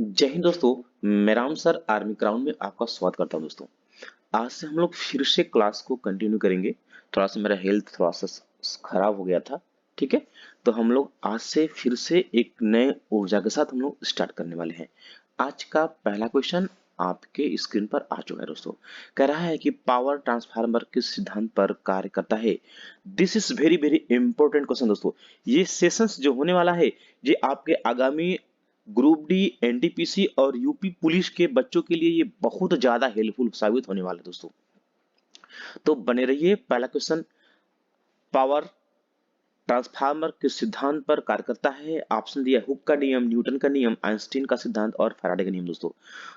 जय हिंद दोस्तों। मेरा नाम सर आर्मी क्राउन में आपका स्वागत करता हूं दोस्तों। आज से हम लोग फिर से क्लास को कंटिन्यू करेंगे। थोड़ा सा मेरा हेल्थ थोड़ा सा खराब हो गया था। ठीक है, तो हम लोग आज से फिर से एक नए ऊर्जा के साथ हम लोग स्टार्ट करने वाले हैं। आज का पहला क्वेश्चन आपके स्क्रीन पर आ चुका है दोस्तों। कह रहा है कि पावर ट्रांसफार्मर किस सिद्धांत पर कार्य करता है। This is very very important question दोस्तों। ये सेशंस जो होने वाला है ये आपके आगामी ग्रुप डी, एनटीपीसी और यूपी पुलिस के बच्चों के लिए ये बहुत ज्यादा हेल्पफुल साबित होने वाला है दोस्तों। तो बने रहिए। पहला क्वेश्चन, पावर ट्रांसफार्मर किस सिद्धांत पर कार्य करता है। ऑप्शन दिया हुक का नियम, न्यूटन का नियम, आइंस्टीन का सिद्धांत और फैराडे का नियम दोस्तों।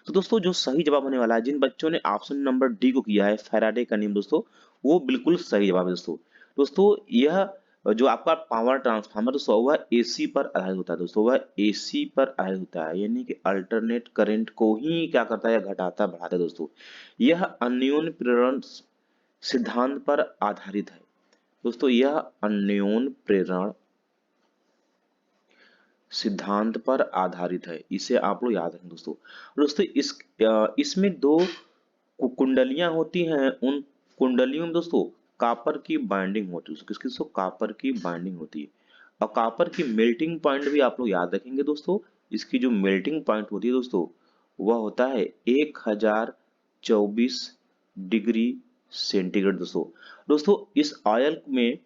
तो दोस्तों जो सही जवाब होने वाला है, जिन बच्चों ने ऑप्शन नंबर डी को किया है फैराडे का नियम दोस्तों, वो बिल्कुल सही जवाब है दोस्तों। दोस्तों यह जो आपका पावर ट्रांसफार्मर दोस्तों वह एसी पर आधारित होता है दोस्तों, वह एसी पर आधारित होता है, यानी कि अल्टरनेट करंट को ही क्या करता है, घटाता बढ़ाता है दोस्तों। यह अन्योन्य प्रेरण सिद्धांत पर आधारित है दोस्तों। यह अन्योन्य प्रेरण सिद्धांत पर आधारित है, इसे आप लोग याद रखें दोस्तों। दोस्तों इसमें दो कुंडलियां होती हैं, उन कुंडलियों में दोस्तों कॉपर की बाइंडिंग होती है। किसकी दोस्तों? कॉपर की बाइंडिंग होती है। और कॉपर की मेल्टिंग पॉइंट भी आप लोग याद रखेंगे दोस्तों। इसकी जो मेल्टिंग पॉइंट होती है दोस्तों वह होता है 1024 डिग्री सेंटीग्रेड दोस्तों। दोस्तों इस ऑयल में,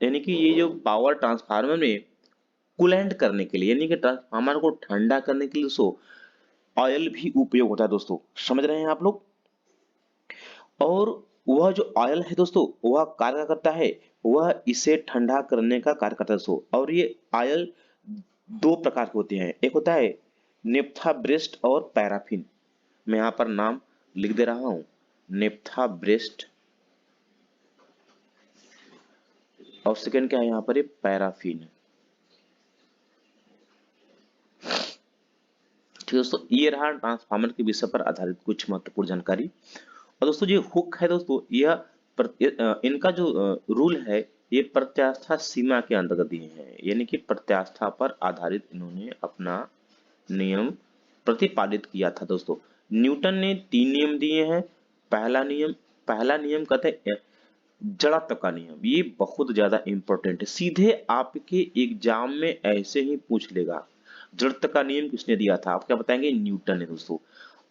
यानी कि ये जो पावर ट्रांसफार्मर में कूलेंट करने के लिए, यानी कि ट्रांसफार्मर को ठंडा करने के लिए दोस्तों ऑयल भी उपयोग होता है दोस्तों। समझ रहे हैं आप लोग? और वह जो ऑयल है दोस्तों वह कार्य करता है, वह इसे ठंडा करने का कार्य करता है दोस्तों। और ये ऑयल दो प्रकार के होते हैं, एक होता है नेप्था ब्रेस्ट और पैराफिन। मैं यहाँ पर नाम लिख दे रहा हूँ, नेप्था ब्रेस्ट, और सेकंड क्या है यहाँ पर, ये पैराफिन। ठीक है दोस्तों, ये रहा ट्रांसफार्मर के विषय पर आधारित कुछ महत्वपूर्ण जानकारी। और दोस्तों जो हुक है दोस्तों, यह इनका जो रूल है ये प्रत्यास्था सीमा के अंतर्गत दिए हैं, यानी कि प्रत्यास्था पर आधारित इन्होंने अपना नियम प्रतिपादित किया था दोस्तों। न्यूटन ने 3 नियम दिए हैं। पहला नियम कहते हैं जड़त्व का नियम। ये बहुत ज्यादा इंपॉर्टेंट है, सीधे आपके एग्जाम में ऐसे ही पूछ लेगा। जड़त्व का नियम किसने दिया था? आप क्या बताएंगे? न्यूटन ने दोस्तों।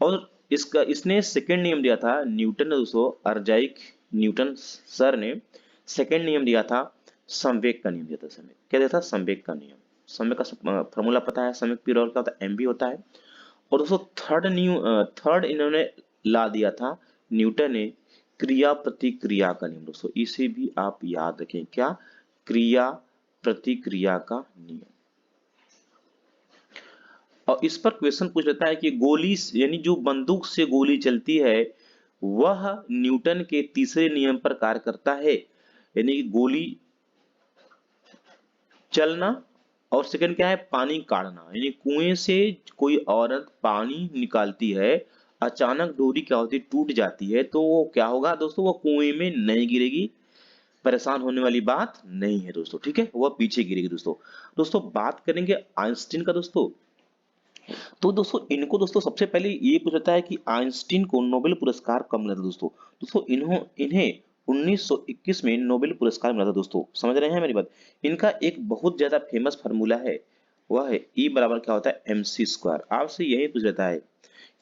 और इसने सेकंड नियम दिया था न्यूटन ने दोस्तों, अर्जाइक न्यूटन सर ने सेकंड नियम दिया था, संवेग का नियम दिया था। समय क्या दिया था? संवेग का नियम। समय का फॉर्मूला पता है, समय पीरियड का होता है एमबी होता है। और दोस्तों थर्ड इन्होंने ला दिया था न्यूटन ने, क्रिया प्रतिक्रिया का नियम दोस्तों। इसे भी आप याद रखें, क्या? क्रिया प्रतिक्रिया का नियम। और इस पर क्वेश्चन पूछ लेता है कि गोली यानी जो बंदूक से गोली चलती है वह न्यूटन के तीसरे नियम पर कार्य करता है, यानी कि गोली चलना। और सेकंड क्या है? पानी काढ़ना, यानी कुएं से कोई औरत पानी निकालती है, अचानक डोरी क्या होती है, टूट जाती है, तो वो क्या होगा दोस्तों? वो कुएं में नहीं गिरेगी, परेशान होने वाली बात नहीं है दोस्तों। ठीक है, वह पीछे गिरेगी दोस्तों। दोस्तों बात करेंगे आइंस्टीन का दोस्तों। तो दोस्तों इनको दोस्तों सबसे पहले ये पूछता है कि आइंस्टीन को नोबेल पुरस्कार कब मिला था दोस्तों। दोस्तों इन्हें 1921 में नोबेल पुरस्कार मिला था दोस्तों। समझ रहे हैं मेरी बात? इनका एक बहुत ज्यादा फेमस फार्मूला है, वह है ई बराबर क्या होता है, एम सी स्क्वायर। आपसे यही पूछ लेता है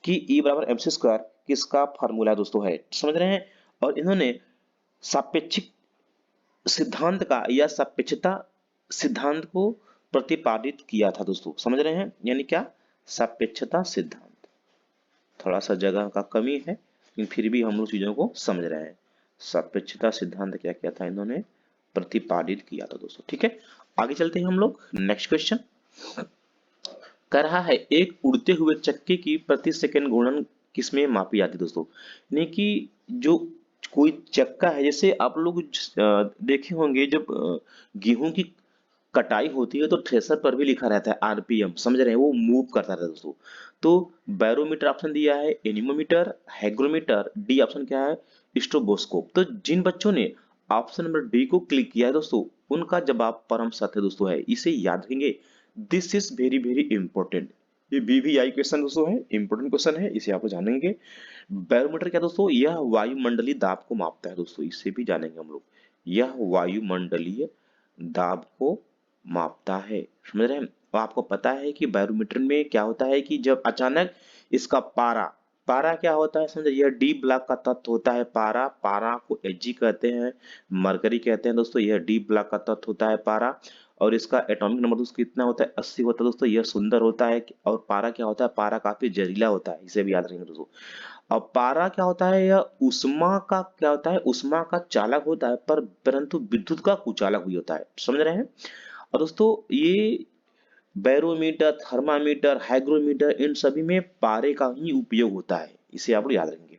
कि ई बराबर एम सी स्क्वायर किसका फार्मूला दोस्तों है। समझ रहे हैं? और इन्होंने सापेक्षिक सिद्धांत का या सापेक्षता सिद्धांत को प्रतिपादित किया था दोस्तों। समझ रहे हैं? यानी क्या? सापेक्षता सिद्धांत। थोड़ा सा जगह का कमी है लेकिन फिर भी हम लोग चीजों को समझ रहे हैं। सापेक्षता सिद्धांत क्या किया था इन्होंने? प्रतिपादित किया था दोस्तों। ठीक है, आगे चलते हैं हम लोग। नेक्स्ट क्वेश्चन कह रहा है एक उड़ते हुए चक्के की प्रति सेकंड घूर्णन किसमें मापी जाती है दोस्तों। यानी कि जो कोई चक्का है, जैसे आप लोग देखे होंगे जब गेहूं की कटाई होती है तो थ्रेसर पर भी लिखा रहता है आरपीएम। समझ रहे हैं? वो मूव करता रहता है दोस्तों। तो बैरोमीटर ऑप्शन दिया है, एनीमोमीटर, हाइग्रोमीटर, डी ऑप्शन क्या है, स्ट्रोबोस्कोप। तो जिन बच्चों ने ऑप्शन नंबर डी को क्लिक किया है दोस्तों उनका जवाब परम सत्य दोस्तों है, इसे याद रखेंगे। This is very very important. ये BVI क्वेश्चन दोस्तों है, इंपॉर्टेंट क्वेश्चन है, इसे आप लोग जानेंगे। बैरोमीटर क्या दोस्तों, यह वायुमंडलीय दाब को मापता है दोस्तों, इसे भी जानेंगे हम लोग। यह वायुमंडलीय दाब को मापता है, समझ रहे हैं। और आपको पता है कि बैरोमीटर में क्या होता है कि जब अचानक इसका पारा, पारा क्या होता है समझे, यह डी ब्लॉक का तत्व होता है पारा, पारा को Hg कहते हैं, मरकरी कहते हैं दोस्तों, यह डी ब्लॉक का तत्व होता है पारा। और इसका एटॉमिक नंबर दोस्तों कितना होता है, 80 होता है दोस्तों, यह सुंदर होता है। और पारा क्या होता है, पारा काफी जहरीला होता है, इसे भी याद रखेंगे दोस्तों। अब पारा क्या होता है, यह उष्मा का क्या होता है, उष्मा का चालक होता है, पर परंतु विद्युत का कुचालक भी होता है, समझ रहे हैं। और दोस्तों ये बैरोमीटर, थर्मामीटर, हाइग्रोमीटर, इन सभी में पारे का ही उपयोग होता है, इसे आप लोग याद रखेंगे।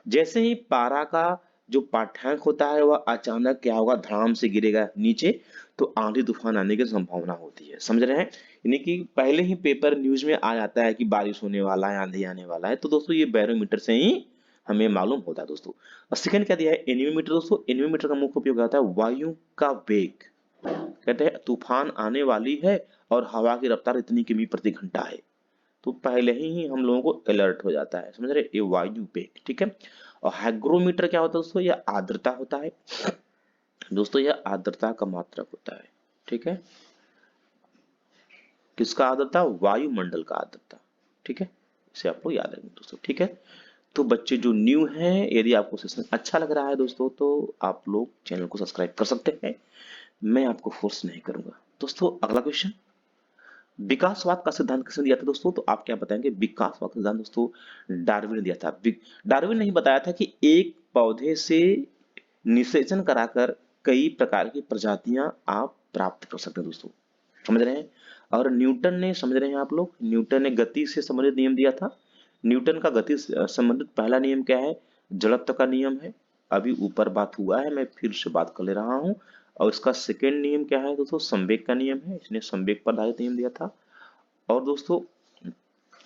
जैसे ही पारा का जो पाठ्यांक होता है वह अचानक क्या होगा, धड़ाम से गिरेगा नीचे, तो आंधी तूफान आने की संभावना होती है, समझ रहे हैं। यानी कि पहले ही पेपर न्यूज में आ जाता है कि बारिश होने वाला है, आंधी आने वाला है, तो दोस्तों ये बैरोमीटर से ही हमें मालूम होता है दोस्तों। और सेकंड क्या दिया है, एनीमोमीटर दोस्तों, एनीमोमीटर का मुख्य उपयोग होता है वायु का वेग, कहते हैं तूफान आने वाली है और हवा की रफ्तार इतनी किमी प्रति घंटा है, तो पहले ही हम लोगों को अलर्ट हो जाता है, समझ रहे, ये वायु वेग, ठीक है। और हाइग्रोमीटर क्या होता है दोस्तों, यह आर्द्रता होता है दोस्तों, यह आर्द्रता का मात्रक होता है, ठीक है। किसका आर्द्रता, वायुमंडल का आर्द्रता, ठीक है। इसे आपको याद रखना दोस्तों, ठीक है। तो बच्चे जो न्यू हैं, यदि आपको सेशन अच्छा लग रहा है दोस्तों, तो आप लोग चैनल को सब्सक्राइब कर सकते हैं, मैं आपको फोर्स नहीं करूंगा दोस्तों। अगला क्वेश्चन, विकासवाद का सिद्धांत किसने दिया था दोस्तों, तो आप क्या बताएंगे, विकासवाद का सिद्धांत दोस्तों डार्विन ने दिया था। डार्विन ने ही बताया था कि एक पौधे से निषेचन कराकर कई प्रकार की प्रजातियां आप प्राप्त कर सकते हैं दोस्तों, समझ रहे हैं। और न्यूटन ने, समझ रहे हैं आप लोग, न्यूटन ने गति से संबंधित नियम दिया था। न्यूटन का गति से संबंधित पहला नियम क्या है, जड़त्व का नियम है। अभी ऊपर बात हुआ है, मैं फिर से बात कर ले रहा हूं। और इसका सेकेंड नियम क्या है दोस्तों, संवेग का नियम है, इसने संवेग पर आधारित नियम दिया था। और दोस्तों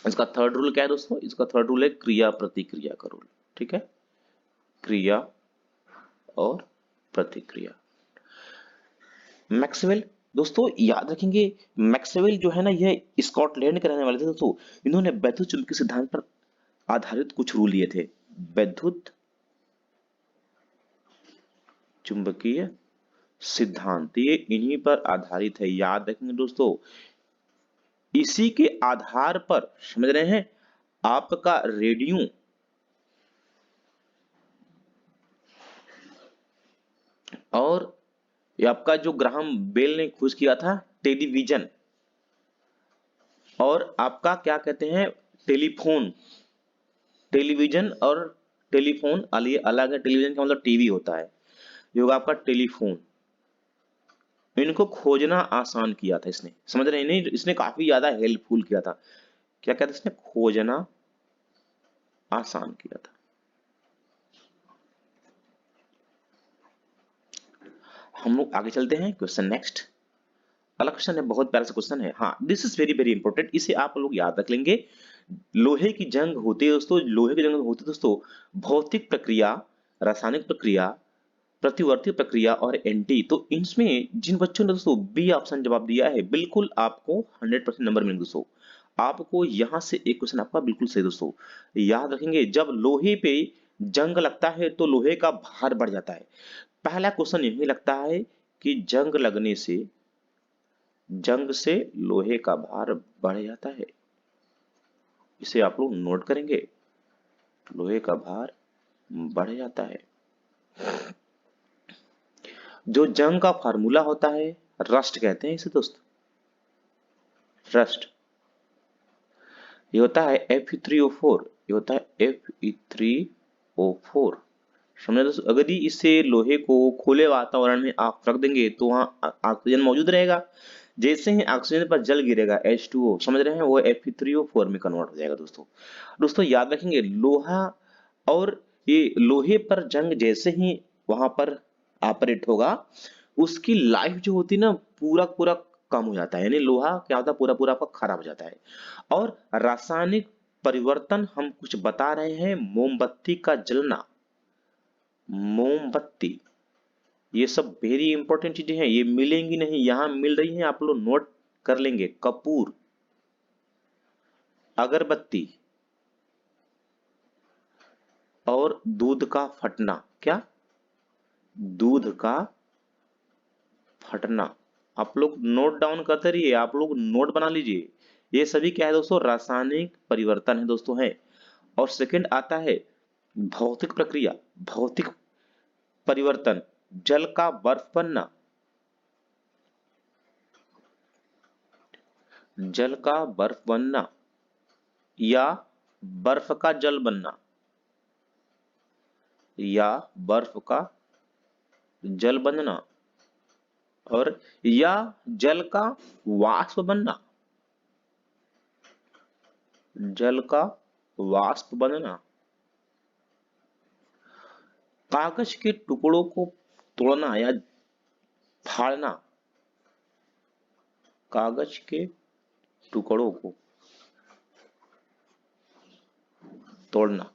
इसका थर्ड रूल क्या है दोस्तों, इसका थर्ड रूल है क्रिया प्रतिक्रिया का रूल, ठीक है, क्रिया और प्रतिक्रिया। मैक्सवेल दोस्तों याद रखेंगे, मैक्सवेल जो है ना, यह स्कॉटलैंड के रहने वाले थे दोस्तों। इन्होंने वैद्युत चुंबकीय सिद्धांत पर आधारित कुछ रूल लिए थे, वैद्युत चुंबकीय सिद्धांत, ये इन्हीं पर आधारित है, याद रखेंगे दोस्तों। इसी के आधार पर, समझ रहे हैं, आपका रेडियो और ये आपका जो ग्राहम बेल ने खोज किया था टेलीविजन, और आपका क्या कहते हैं टेलीफोन, टेलीविजन और टेलीफोन अलग है। टेलीविजन का मतलब टीवी होता है, ये होगा आपका टेलीफोन। इनको खोजना आसान किया था इसने, समझ रहे हैं, नहीं इसने काफी ज्यादा हेल्पफुल किया था। क्या कहते हैं, इसने खोजना आसान किया था। हम लोग आगे चलते हैं, क्वेश्चन नेक्स्ट। अगला क्वेश्चन है, बहुत प्यारा सा क्वेश्चन है, हाँ this is very very important, इसे आप लोग याद रख लेंगे। लोहे की जंग होती है दोस्तों, लोहे की जंग होती है दोस्तों, भौतिक प्रक्रिया, रासायनिक प्रक्रिया, प्रतिवर्ती प्रक्रिया और एंटी। तो इसमें जिन बच्चों ने दोस्तों बी ऑप्शन जवाब दिया है, बिल्कुल आपको 100% नंबर मिलेंगे दोस्तों। आपको यहां से एक क्वेश्चन आपका बिल्कुल सही दोस्तों, याद रखेंगे, जब लोहे पे जंग लगता है तो लोहे का भार बढ़ जाता है। पहला क्वेश्चन यही लगता है कि जंग लगने से, जंग से लोहे का भार बढ़ जाता है, इसे आप लोग नोट करेंगे, लोहे का भार बढ़ जाता है। जो जंग का फार्मूला होता है, रस्ट कहते हैं इसे दोस्त, रस्ट, ये होता है Fe3O4, ये होता है Fe3O4, समझे दोस्तों। अगर ही इसे लोहे को खुले वातावरण में आप रख देंगे तो वहां ऑक्सीजन मौजूद रहेगा, जैसे ही ऑक्सीजन पर जल गिरेगा H2O, समझ रहे हैं, वो Fe3O4 में कन्वर्ट हो जाएगा दोस्तों। दोस्तों याद रखेंगे, लोहा और ये लोहे पर जंग जैसे ही वहां पर ऑपरेट होगा, उसकी लाइफ जो होती है ना, पूरा पूरा कम हो जाता है, यानी लोहा क्या होता है, पूरा पूरा आपका खराब हो जाता है। और रासायनिक परिवर्तन हम कुछ बता रहे हैं, मोमबत्ती का जलना, मोमबत्ती, ये सब वेरी इंपॉर्टेंट चीजें हैं, ये मिलेंगी नहीं, यहां मिल रही हैं, आप लोग नोट कर लेंगे। कपूर, अगरबत्ती और दूध का फटना। क्या? दूध का फटना। आप लोग नोट डाउन करते रहिए, आप लोग नोट बना लीजिए। ये सभी क्या है दोस्तों? रासायनिक परिवर्तन है दोस्तों है। और सेकंड आता है भौतिक प्रक्रिया, भौतिक परिवर्तन। जल का बर्फ बनना, जल का बर्फ बनना या बर्फ का जल बनना, या बर्फ का जल बनना, और या जल का वाष्प बनना, जल का वाष्प बनना। कागज के टुकड़ों को तोड़ना या फाड़ना, कागज के टुकड़ों को तोड़ना।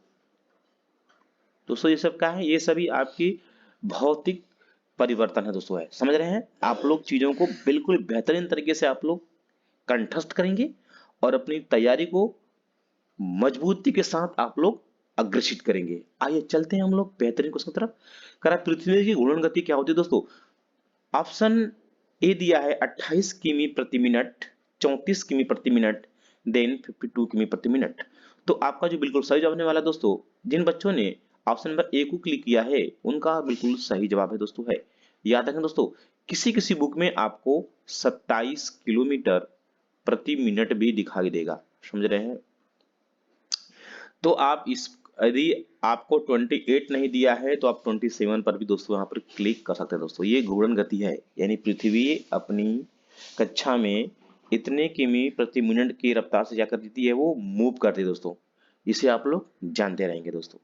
दोस्तों ये सब क्या है? ये सभी आपकी भौतिक परिवर्तन है दोस्तों है। समझ रहे हैं? आप लोग चीजों को बिल्कुल बेहतरीन तरीके से आप लोग कंठस्थ करेंगे और अपनी तैयारी को मजबूती के साथ आप लोग अग्रसित करेंगे। आइए चलते हैं हम लोग बेहतरीन क्वेश्चन की तरफ। करा पृथ्वी की घूर्णन गति क्या होती है दोस्तों? ऑप्शन ए दिया है 28 किमी प्रति मिनट, 34 किमी प्रति मिनट, देन 52 किमी प्रति मिनट। तो आपका जो बिल्कुल सही जवाब होने वाला है दोस्तों, जिन बच्चों ने ऑप्शन नंबर ए को क्लिक किया है उनका बिल्कुल सही जवाब है दोस्तों है। याद रखें दोस्तों, किसी किसी बुक में आपको 27 किलोमीटर प्रति मिनट भी दिखाई देगा। समझ रहे हैं? तो आप इस, यदि आपको 28 नहीं दिया है तो आप 27 पर भी दोस्तों यहाँ पर क्लिक कर सकते हैं दोस्तों। ये घूर्णन गति है, यानी पृथ्वी अपनी कक्षा में इतने किमी प्रति मिनट की रफ्तार से क्या कर देती है? वो मूव करती है दोस्तों। इसे आप लोग जानते रहेंगे दोस्तों।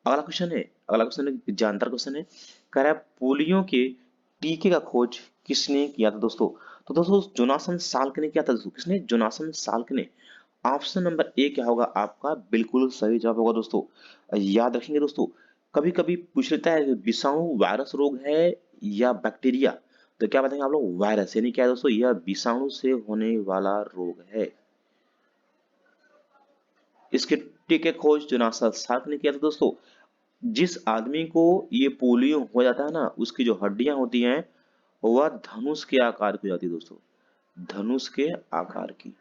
अगला क्वेश्चन है, अगला क्वेश्चन है जानदार क्वेश्चन है। कह रहा है पोलियो के टीके का खोज किसने किया था दोस्तों? तो दोस्तों जोनासन साल्क ने किया था दोस्तों। किसने? जोनासन साल्क ने। ऑप्शन नंबर ए क्या होगा आपका? बिल्कुल सही जवाब होगा दोस्तों। याद रखेंगे दोस्तों, कभी कभी पूछ लेता है विषाणु वायरस रोग है या बैक्टीरिया, तो क्या बताएंगे आप लोग? वायरस, यानी क्या है दोस्तों? यह विषाणु से होने वाला रोग है। इसके टीके खोज जोनासन साल्क ने किया था दोस्तों। जिस आदमी को ये पोलियो हो जाता है ना, उसकी जो हड्डियां होती हैं वह धनुष के आकार की हो जाती है दोस्तों, धनुष के आकार की।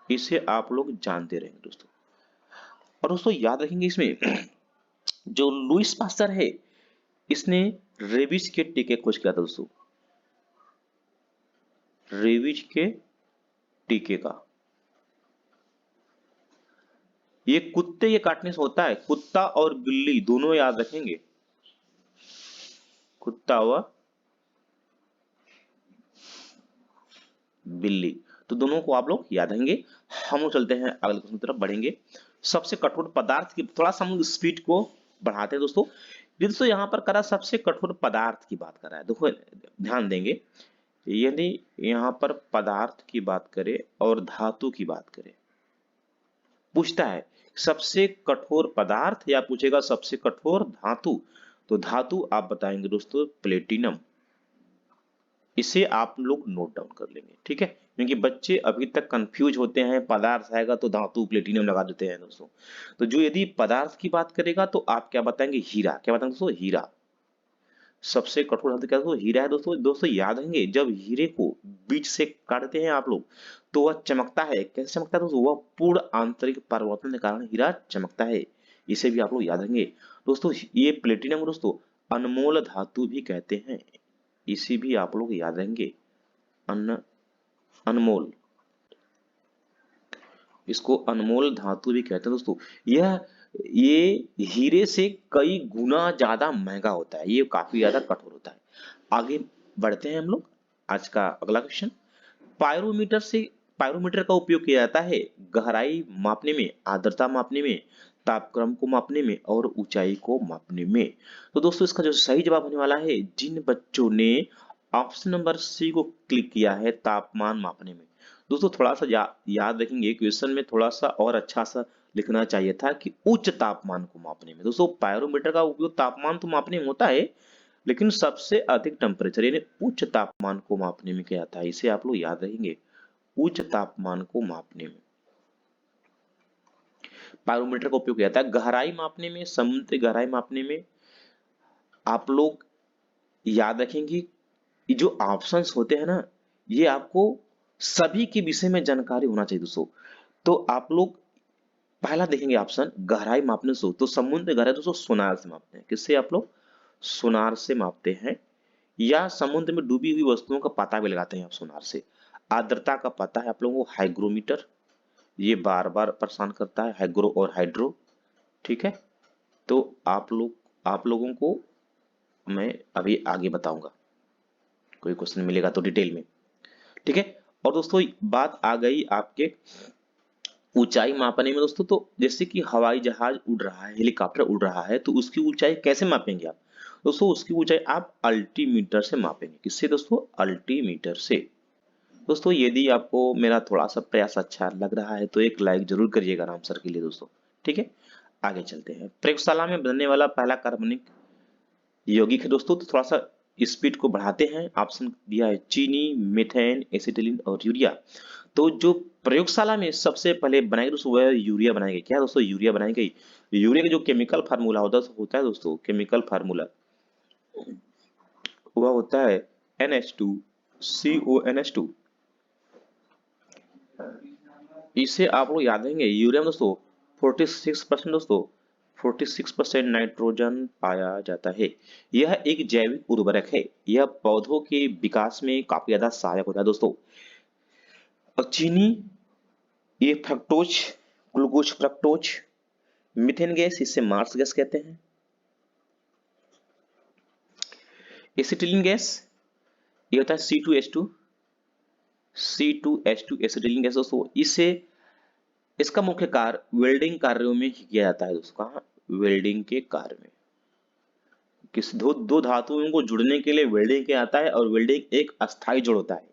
इसे आप लोग जानते रहेंगे दोस्तों। और दोस्तों याद रखेंगे इसमें जो लुइस पास्चर है, इसने रेबीज के टीके खोज किया था दोस्तों, रेबीज के टीके का। ये कुत्ते के काटने से होता है, कुत्ता और बिल्ली दोनों याद रखेंगे, कुत्ता व बिल्ली, तो दोनों को आप लोग याद रहेंगे। हम लोग चलते हैं अगले क्वेश्चन की तरफ बढ़ेंगे। सबसे कठोर पदार्थ की, थोड़ा सा हम स्पीड को बढ़ाते हैं दोस्तों। दोस्तों यहाँ पर करा सबसे कठोर पदार्थ की बात कर रहा है, देखो ध्यान देंगे। यदि यहाँ पर पदार्थ की बात करें और धातु की बात करें, पूछता है सबसे कठोर पदार्थ या पूछेगा सबसे कठोर धातु, तो धातु आप बताएंगे दोस्तों प्लेटिनम। इसे आप लोग नोट डाउन कर लेंगे, ठीक है? क्योंकि बच्चे अभी तक कंफ्यूज होते हैं, पदार्थ आएगा तो धातु प्लेटिनम लगा देते हैं दोस्तों। तो जो यदि पदार्थ की बात करेगा तो आप क्या बताएंगे? हीरा। क्या बताएंगे दोस्तों? हीरा। सबसे कठोर धातु क्या दोस्तों? हीरा है दोस्तों। दोस्तों याद रहेंगे, जब हीरे को बीच से काटते हैं आप लोग तो वह चमकता है। कैसे चमकता है दोस्तों? वह पूर्ण आंतरिक परिवर्तन के कारण हीरा चमकता है। इसे भी आप लोग याद रखेंगे दोस्तों। ये प्लेटिनम दोस्तों अनमोल धातु भी कहते हैं, इसे भी आप लोग याद रहेंगे। अनमोल, इसको अनमोल धातु भी कहते हैं दोस्तों। यह ये हीरे से कई गुना ज्यादा महंगा होता है, ये काफी ज्यादा कठोर होता है। आगे बढ़ते हैं हम लोग। आज का अगला क्वेश्चन, पायरोमीटर से, पायरोमीटर का उपयोग किया जाता है गहराई मापने में, आर्द्रता मापने में, तापक्रम को मापने में और ऊंचाई को मापने में। तो दोस्तों इसका जो सही जवाब होने वाला है, जिन बच्चों ने ऑप्शन नंबर सी को क्लिक किया है तापमान मापने में। दोस्तों थोड़ा सा याद रखेंगे, क्वेश्चन में थोड़ा सा और अच्छा सा लिखना चाहिए था कि उच्च तापमान को मापने में। दोस्तों पायरोमीटर का उपयोग तापमान तो मापने में होता है, लेकिन सबसे अधिक टेम्परेचर यानी उच्च तापमान को मापने में क्या आता है, इसे आप लोग याद रखेंगे। उच्च तापमान को मापने में पायरोमीटर का उपयोग किया जाता है। गहराई मापने में, समुद्र की गहराई मापने में आप लोग याद रखेंगे, ये जो ऑप्शंस होते हैं ना, ये आपको सभी के विषय में जानकारी होना चाहिए दोस्तों। तो आप लोग पहला देखेंगे ऑप्शन गहराई मापने से, तो समुद्र की गहराई दोस्तों सोनार से मापते हैं। किससे आप लोग? सोनार से मापते हैं। या समुद्र में डूबी हुई वस्तुओं का पता भी लगाते हैं आप सोनार से। आर्द्रता का पता है आप लोगों को हाइग्रोमीटर, ये बार बार परेशान करता है, हाइग्रो और हाइड्रो। ठीक है, तो आप लोगों को मैं अभी आगे बताऊंगा, कोई क्वेश्चन मिलेगा तो डिटेल में। ठीक है, और दोस्तों बात आ गई आपके ऊंचाई मापने में दोस्तों। तो जैसे कि हवाई जहाज उड़ रहा है, हेलीकॉप्टर उड़ रहा है, तो उसकी ऊंचाई कैसे मापेंगे आप? दोस्तों उसकी ऊंचाई आप अल्टीमीटर से मापेंगे। किससे दोस्तों? अल्टीमीटर से। दोस्तों यदि आपको मेरा थोड़ा सा प्रयास अच्छा लग रहा है तो एक लाइक जरूर करिएगा राम सर के लिए दोस्तों। ठीक है, आगे चलते हैं। प्रयोगशाला में बनने वाला पहला कार्बनिक यौगिक है दोस्तों, तो थोड़ा सा स्पीड को बढ़ाते हैं। ऑप्शन दिया है चीनी, मीथेन, एसिटिलीन और यूरिया। तो जो प्रयोगशाला में सबसे पहले बनाई गई दोस्तों वह यूरिया बनाई गई। क्या दोस्तों? यूरिया बनाई गई। यूरिया का जो केमिकल फार्मूला होता है दोस्तों, केमिकल फार्मूला वह होता है NH2CONH2। इसे आप लोग याद रहेंगे। यूरिया में दोस्तों 46% दोस्तों 46% नाइट्रोजन पाया जाता है। यह एक जैविक उर्वरक है। यह पौधों के विकास में काफी ज्यादा सहायक होता है दोस्तों। और चीनी, ये fructose, glucose fructose. Methane gas, इसे मार्स गैस कहते हैं। एसिटिलीन गैस, ये होता है C2H2, C2H2 एसिटिलीन गैस दोस्तों। इसे इसका मुख्य कार्य वेल्डिंग कार्यों में ही किया जाता है दोस्तों। कहाँ? वेल्डिंग के कार्य में। किस दो धातुओं को जुड़ने के लिए वेल्डिंग किया जाता है, और वेल्डिंग एक अस्थायी जोड़ होता है।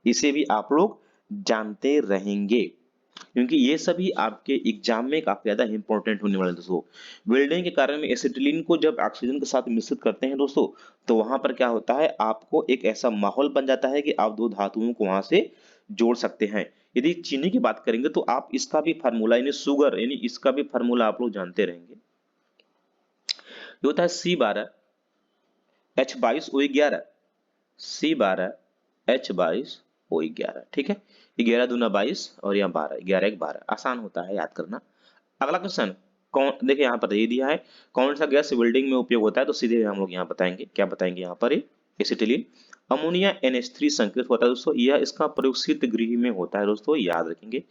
इसे भी आप लोग जानते रहेंगे, क्योंकि ये सभी आपके एग्जाम में काफी ज्यादा इंपॉर्टेंट होने वाले हैं दोस्तों। वेल्डिंग के कारण में एसिटिलीन को जब ऑक्सीजन के साथ मिश्रित करते हैं दोस्तों, तो वहां पर क्या होता है, आपको एक ऐसा माहौल बन जाता है कि आप दो धातुओं को वहां से जोड़ सकते हैं। यदि चीनी की बात करेंगे तो आप इसका भी फार्मूला यानी शुगर यानी इसका भी फार्मूला आप लोग जानते रहेंगे। ये होता है C12H22O11, C12H22O11। ठीक है, 11 दूना 22 और यहाँ 12, 11 एक 12, आसान होता है याद करना। अगला क्वेश्चन, कौन देखिए यहाँ पर ये दिया है, कौन सा गैस वेल्डिंग में उपयोग होता है? तो सीधे हम लोग यहाँ बताएंगे। क्या बताएंगे यहाँ पर? एसिटिलीन। अमोनिया NH3 संकेत होता है दोस्तों। यह इसका प्रयोग शीत गृह में होता है दोस्तों, याद रखेंगे।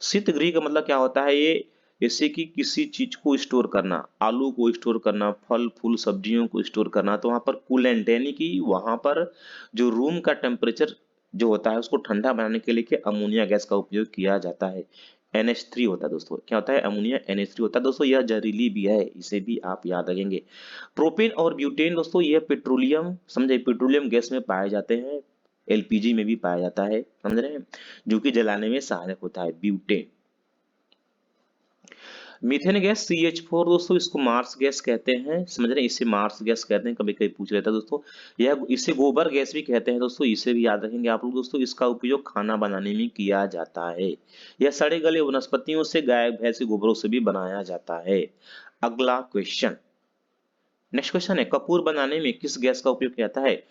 शीत गृह का मतलब क्या होता है? ये जैसे कि किसी चीज को स्टोर करना, आलू को स्टोर करना, फल फूल सब्जियों को स्टोर करना, तो वहां पर कूलेंट यानी कि वहां पर जो रूम का टेम्परेचर जो होता है उसको ठंडा बनाने के लिए के अमोनिया गैस का उपयोग किया जाता है। NH3 होता है दोस्तों। क्या होता है? अमोनिया NH3 होता है दोस्तों। यह जहरीली भी है, इसे भी आप याद रखेंगे। प्रोपेन और ब्यूटेन दोस्तों, यह पेट्रोलियम, समझे, पेट्रोलियम गैस में पाए जाते हैं। LPG में भी पाया जाता है, समझ रहे हैं, जो कि जलाने में सहायक होता है, ब्यूटेन। मीथेन गैस CH4 दोस्तों, इसको मार्स गैस कहते हैं, समझ रहे हैं, इसे मार्स गैस कहते हैं, कभी कभी पूछ लेता है दोस्तों। यह इसे गोबर गैस भी कहते हैं दोस्तों, इसे भी याद रखेंगे आप लोग दोस्तों। इसका उपयोग खाना बनाने में किया जाता है। यह सड़े गले वनस्पतियों से, गाय भैंस के गोबरों से भी बनाया जाता है। अगला क्वेश्चन, नेक्स्ट क्वेश्चन है, कपूर बनाने में किस गैस का उपयोग किया जाता है?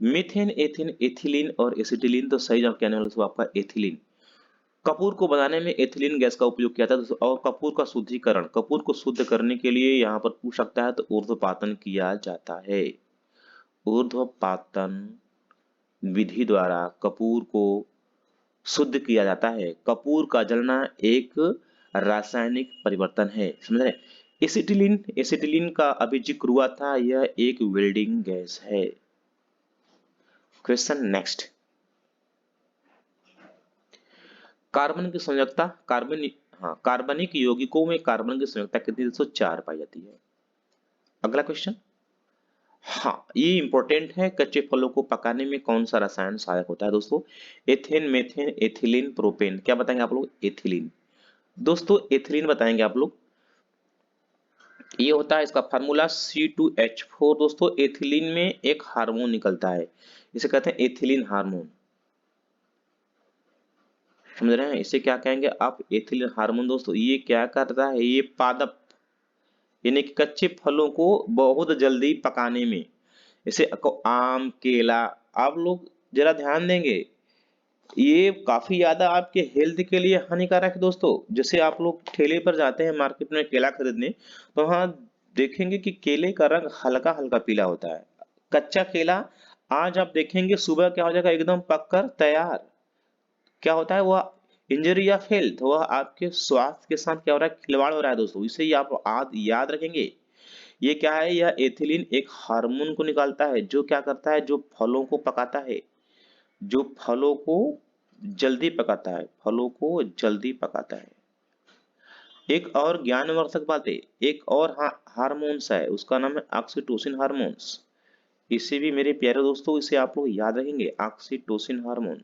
मीथेन, एथिन, एथिलीन और एसिटिलीन। तो सही जवाब क्या आने वाला दोस्तों आपका? एथिलीन। कपूर को बनाने में एथिलीन गैस का उपयोग किया जाता है। और कपूर का शुद्धिकरण, कपूर को शुद्ध करने के लिए यहाँ पर पूछ सकता है, तो ऊर्ध्वपातन किया जाता है। ऊर्ध्वपातन विधि द्वारा कपूर को शुद्ध किया जाता है। कपूर का जलना एक रासायनिक परिवर्तन है, समझ रहे हैं। एसिटिलीन, एसिटिलीन का अभी जिक्र हुआ था, यह एक वेल्डिंग गैस है। क्वेश्चन नेक्स्ट, कार्बन की संयोजकता, कार्बनिक यौगिकों में कार्बन की संयोजकता कितनी? 104 पाई जाती है। अगला क्वेश्चन, हाँ ये इंपॉर्टेंट है, कच्चे फलों को पकाने में कौन सा रसायन सहायक होता है दोस्तों? Ethane, methane, ethylene, propane. क्या बताएंगे आप लोग? एथिलीन। दोस्तों एथिलीन बताएंगे आप लोग। ये होता है इसका फार्मूला C2H4 दोस्तों। एथिलीन में एक हार्मोन निकलता है, इसे कहते हैं एथिलीन हार्मोन। समझ रहे हैं? इसे क्या कहेंगे आप? एथिलीन हार्मोन दोस्तों। ये क्या करता है? ये पादप यानी कि कच्चे फलों को बहुत जल्दी पकाने में, जैसे आम, केला, आप लोग जरा ध्यान देंगे, ये काफी ज्यादा आपके हेल्थ के लिए हानिकारक है दोस्तों। जैसे आप लोग ठेले पर जाते हैं मार्केट में केला खरीदने, तो वहां देखेंगे कि केले का रंग हल्का हल्का पीला होता है। कच्चा केला आज आप देखेंगे सुबह क्या हो जाएगा, एकदम पककर तैयार। क्या होता है वह? इंजरी या हेल्थ, वह आपके स्वास्थ्य के साथ क्या हो रहा है? खिलवाड़ हो रहा है दोस्तों। इसे ही आप याद रखेंगे। ये क्या है? यह एथिलीन एक हार्मोन को निकालता है जो क्या करता है, जो फलों को पकाता है, जो फलों को जल्दी पकाता है, फलों को जल्दी पकाता है। एक और ज्ञानवर्धक बात है, एक और हार्मोन्स है, उसका नाम है ऑक्सीटोसिन हार्मोन्स। इसे भी मेरे प्यारे दोस्तों, इसे आप लोग याद रखेंगे, ऑक्सीटोसिन हार्मोन।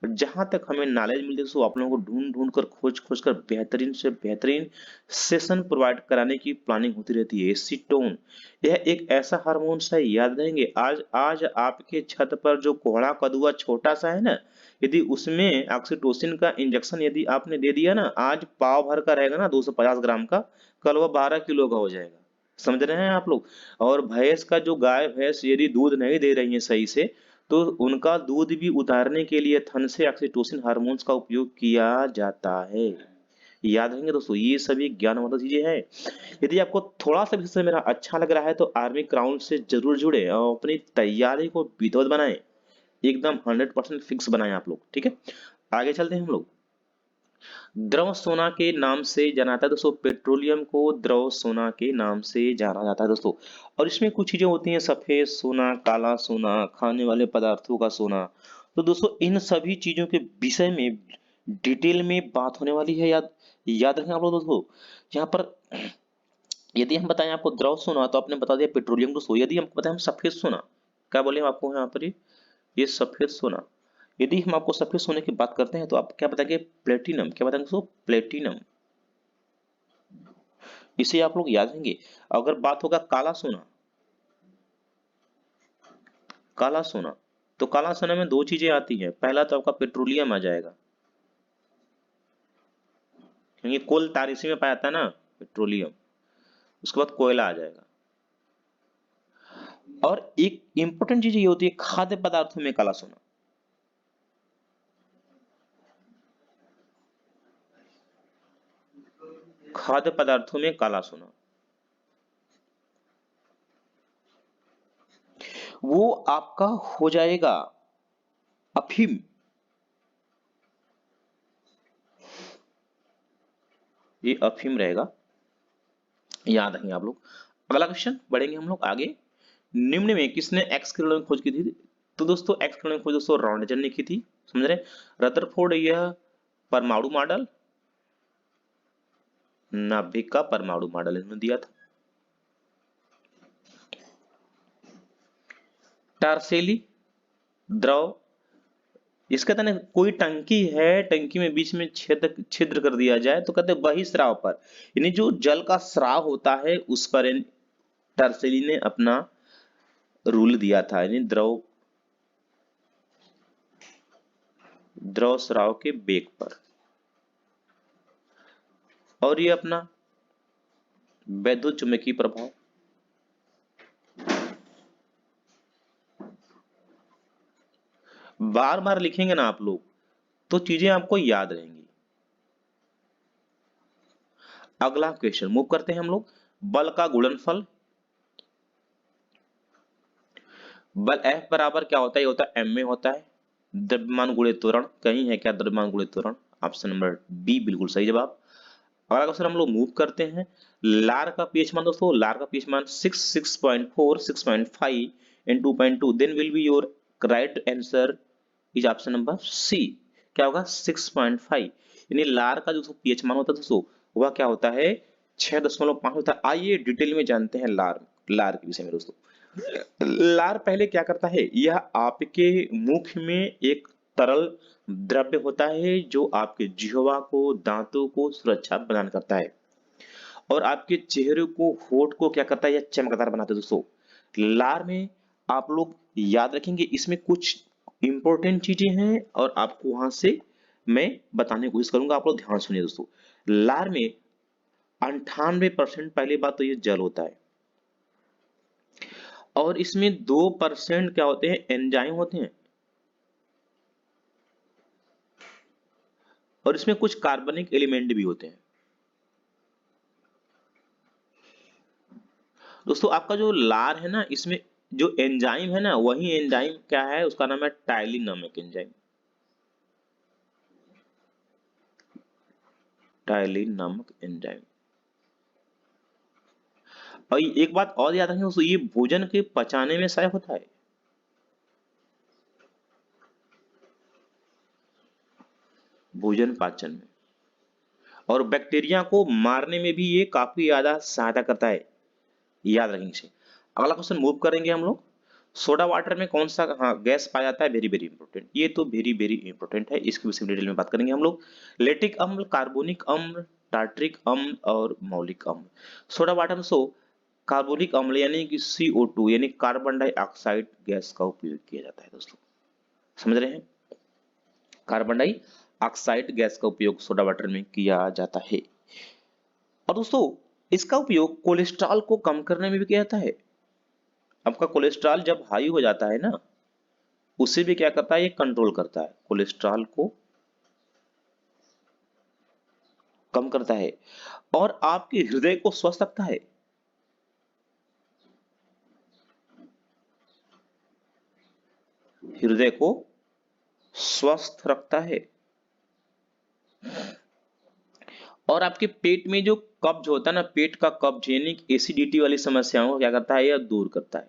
जहां तक हमें नॉलेज मिलती है दोस्तों, आप लोगों को ढूंढ ढूंढ कर खोज खोज कर बेहतरीन से बेहतरीन सेशन प्रोवाइड कराने की प्लानिंग होती रहती है। एसीटोन, यह एक ऐसा हार्मोन है, याद रहेंगे। आज आज आपके छत पर जो कोहड़ा कदुआ छोटा सा है ना, यदि उसमें ऑक्सीटोसिन का इंजेक्शन यदि आपने दे दिया ना, आज पाव भर का रहेगा ना 250 ग्राम का, कल वह 12 किलो का हो जाएगा। समझ रहे हैं आप लोग? और भैंस का जो, गाय भैंस यदि दूध नहीं दे रही है सही से, तो उनका दूध भी उतारने के लिए थन से ऑक्सीटोसिन हार्मोन्स का उपयोग किया जाता है। याद रखेंगे दोस्तों, ये सभी ज्ञानवर्धक चीजें हैं। यदि आपको थोड़ा सा भी इससे मेरा अच्छा लग रहा है तो आर्मी क्राउन से जरूर जुड़े और अपनी तैयारी को विधिवत बनाएं, एकदम 100% फिक्स बनाएं आप लोग। ठीक है, आगे चलते हैं हम लोग। द्रव सोना के नाम से जाना जाता है दोस्तों, पेट्रोलियम को द्रव सोना के नाम से जाना जाता है दोस्तों। और इसमें कुछ चीजें होती हैं, सफेद सोना, काला सोना, खाने वाले पदार्थों का सोना। तो दोस्तों इन सभी चीजों के विषय में डिटेल में बात होने वाली है। याद याद रखें आप लोग दोस्तों। यहाँ पर यदि हम बताएं आपको द्रव सोना, तो आपने बता दिया पेट्रोलियम दोस्तों। यदि हमको बताएं हम सफेद सोना, क्या बोले हम आपको यहाँ पर? ये सफेद सोना, यदि हम आपको सफेद सोने की बात करते हैं तो आप क्या बताएंगे? प्लेटिनम। क्या बताएंगे दोस्तों? प्लेटिनम। इसे आप लोग याद रहेंगे। अगर बात होगा काला सोना, काला सोना, तो काला सोना में दो चीजें आती हैं। पहला तो आपका पेट्रोलियम आ जाएगा, क्योंकि कोल तार इसी में पाया जाता है ना, पेट्रोलियम। उसके बाद कोयला आ जाएगा। और एक इंपॉर्टेंट चीज ये होती है, खाद्य पदार्थों में काला सोना। खाद्य पदार्थों में काला सोना, वो आपका हो जाएगा अफीम। ये अफीम रहेगा, याद रखेंगे आप लोग। अगला क्वेश्चन बढ़ेंगे हम लोग आगे। निम्न में किसने एक्स किरण की खोज की थी? तो दोस्तों एक्स किरण की खोज दोस्तों रॉन्टजन ने की थी। समझ रहे? रदरफोर्ड यह परमाणु मॉडल, नाभिक का परमाणु मॉडल इन्होंने दिया था। टार्सेली द्रव, इसका कहते हैं कोई टंकी है, टंकी में बीच में छिद्र कर दिया जाए तो कहते हैं बहिस्राव पर, यानी जो जल का स्राव होता है उस पर टार्सेली ने अपना रूल दिया था, यानी द्रव द्रव स्राव के वेग पर। और ये अपना वैद्युत चुंबकीय प्रभाव, बार बार लिखेंगे ना आप लोग तो चीजें आपको याद रहेंगी। अगला क्वेश्चन मूव करते हैं हम लोग। बल का गुणनफल, बल F बराबर क्या होता है? ये होता है m में होता है, द्रव्यमान गुणे त्वरण। कहीं है क्या द्रव्यमान गुणे त्वरण? ऑप्शन नंबर बी बिल्कुल सही जवाब। अगला क्वेश्चन हम लोग मूव करते हैं। लार का पीएच मान दोस्तों, लार का पीएच मान 6.4, 6.5 and 2.2, then will be your right answer is option number C. क्या होगा? 6.5। यानी लार का जो पीएच मान होता है दोस्तों, वह क्या होता है? 6.5 होता है। आइए डिटेल में जानते हैं लार लार के विषय में दोस्तों। लार पहले क्या करता है? यह आपके मुख में एक तरल द्रव्य होता है जो आपके जिह्वा को, दांतों को सुरक्षा प्रदान करता है और आपके चेहरे को, होठ को क्या करता है? यह चमकदार बनाता है दोस्तों। लार में आप लोग याद रखेंगे, इसमें कुछ इंपॉर्टेंट चीजें हैं और आपको वहां से मैं बताने की कोशिश करूंगा, आप लोग ध्यान सुनिए दोस्तों। लार में 98% पहली बात तो ये जल होता है, और इसमें 2% क्या होते हैं, एंजाइम होते हैं, और इसमें कुछ कार्बनिक एलिमेंट भी होते हैं। दोस्तों आपका जो लार है ना, इसमें जो एंजाइम है ना, वही एंजाइम क्या है, उसका नाम है टाइलिन नामक एंजाइम। टाइलिन नामक एंजाइम। और एक बात और याद रखें दोस्तों, ये भोजन के पचाने में सहायक होता है। भोजन पाचन में, और बैक्टीरिया को मारने में भी ये काफी ज्यादा सहायता करता है, याद रखेंगे इसे। अगला क्वेश्चन मूव करेंगे हम लोग। सोडा वाटर में कौन सा गैस पाया जाता है, वेरी वेरी इंपॉर्टेंट, ये तो वेरी वेरी इंपॉर्टेंट है, इसके विषय में डिटेल में बात करेंगे हम लोग। लेटिक अम्ल, कार्बोनिक अम्ल, टार्ट्रिक अम्ल और मौलिक अम्ल। सोडा वाटर में कार्बोनिक अम्ल यानी कि CO2 यानी कार्बन डाइऑक्साइड गैस का उपयोग किया जाता है दोस्तों, समझ रहे हैं। कार्बन डाइऑक्साइड गैस का उपयोग सोडा वाटर में किया जाता है। और दोस्तों इसका उपयोग कोलेस्ट्रॉल को कम करने में भी किया जाता है। आपका कोलेस्ट्रॉल जब हाई हो जाता है ना, उसे भी क्या करता है, ये कंट्रोल करता है, कोलेस्ट्रॉल को कम करता है, और आपके हृदय को स्वस्थ रखता है। हृदय को स्वस्थ रखता है, और आपके पेट में जो कब्ज होता है ना, पेट का कब्ज यानी एसिडिटी वाली समस्याओं को क्या करता है, यह दूर करता है,